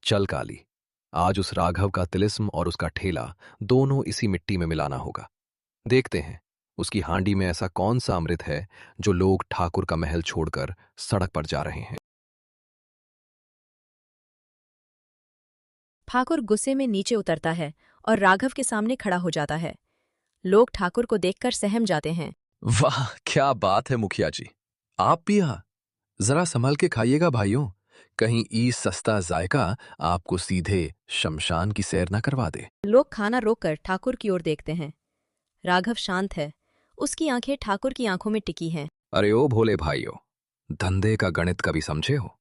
चल काली, आज उस राघव का तिलिस्म और उसका ठेला दोनों इसी मिट्टी में मिलाना होगा। देखते हैं उसकी हांडी में ऐसा कौन सा अमृत है जो लोग ठाकुर का महल छोड़कर सड़क पर जा रहे हैं। ठाकुर गुस्से में नीचे उतरता है और राघव के सामने खड़ा हो जाता है। लोग ठाकुर को देखकर सहम जाते हैं। वाह क्या बात है मुखिया जी, आप भी यहाँ। जरा संभल के खाइएगा भाइयों, कहीं ई सस्ता जायका आपको सीधे शमशान की सैर न करवा दे। लोग खाना रोककर ठाकुर की ओर देखते हैं। राघव शांत है, उसकी आंखें ठाकुर की आंखों में टिकी हैं। अरे ओ भोले भाइयों, धंधे का गणित कभी समझे हो?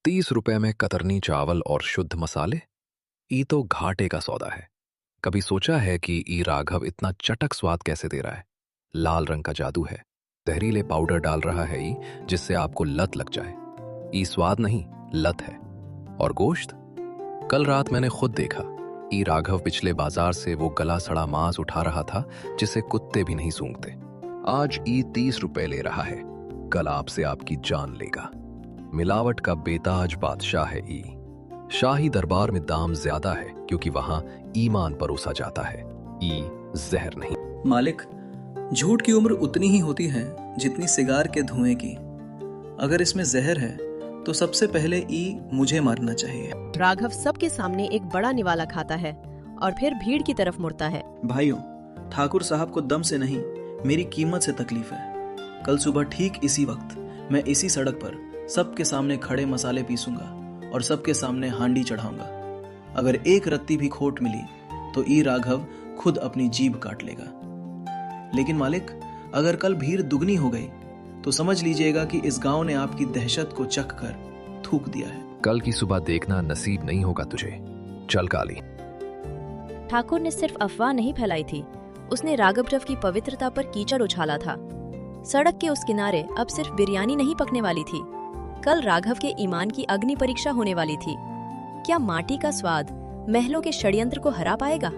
30 रुपए में कतरनी चावल और शुद्ध मसाले, ई तो घाटे का सौदा है। कभी सोचा है कि ई राघव इतना चटक स्वाद कैसे दे रहा है? लाल रंग का जादू है, जहरीले पाउडर डाल रहा है ई, जिससे आपको लत लग जाए। ई स्वाद नहीं, लत है। और गोश्त, कल रात मैंने खुद देखा, ई राघव पिछले बाजार से वो गला सड़ा मांस उठा रहा था जिसे कुत्ते भी नहीं सूंघते। आज ई 30 रुपए ले रहा है, कल आपसे आपकी जान लेगा। मिलावट का बेताज बादशाह है ई। शाही दरबार में दाम ज्यादा है क्योंकि वहां ईमान परोसा जाता है, ई जहर नहीं। मालिक, झूठ की उम्र उतनी ही होती है जितनी सिगार के धुएं की। अगर इसमें जहर है तो सबसे पहले ई मुझे मारना चाहिए। राघव सबके सामने एक बड़ा निवाला खाता है और फिर भीड़ की तरफ मुड़ता है। भाइयों, ठाकुर साहब को दम से नहीं, मेरी कीमत से तकलीफ है। कल सुबह ठीक इसी वक्त मैं इसी सड़क पर सबके सामने खड़े मसाले पीसूंगा और सबके सामने हांडी चढ़ाऊंगा। अगर एक रत्ती भी खोट मिली तो ई राघव खुद अपनी जीभ काट लेगा। लेकिन मालिक, अगर कल भीड़ दुगनी हो गई तो समझ लीजिएगा कि इस गांव ने आपकी दहशत को चख कर थूक दिया है। कल की सुबह देखना नसीब नहीं होगा तुझे। चल काली। ठाकुर ने सिर्फ अफवाह नहीं फैलाई थी, उसने राघव की पवित्रता पर कीचड़ उछाला था। सड़क के उस किनारे अब सिर्फ बिरयानी नहीं पकने वाली थी, कल राघव के ईमान की अग्नि परीक्षा होने वाली थी। क्या माटी का स्वाद महलों के षड्यंत्र को हरा पाएगा?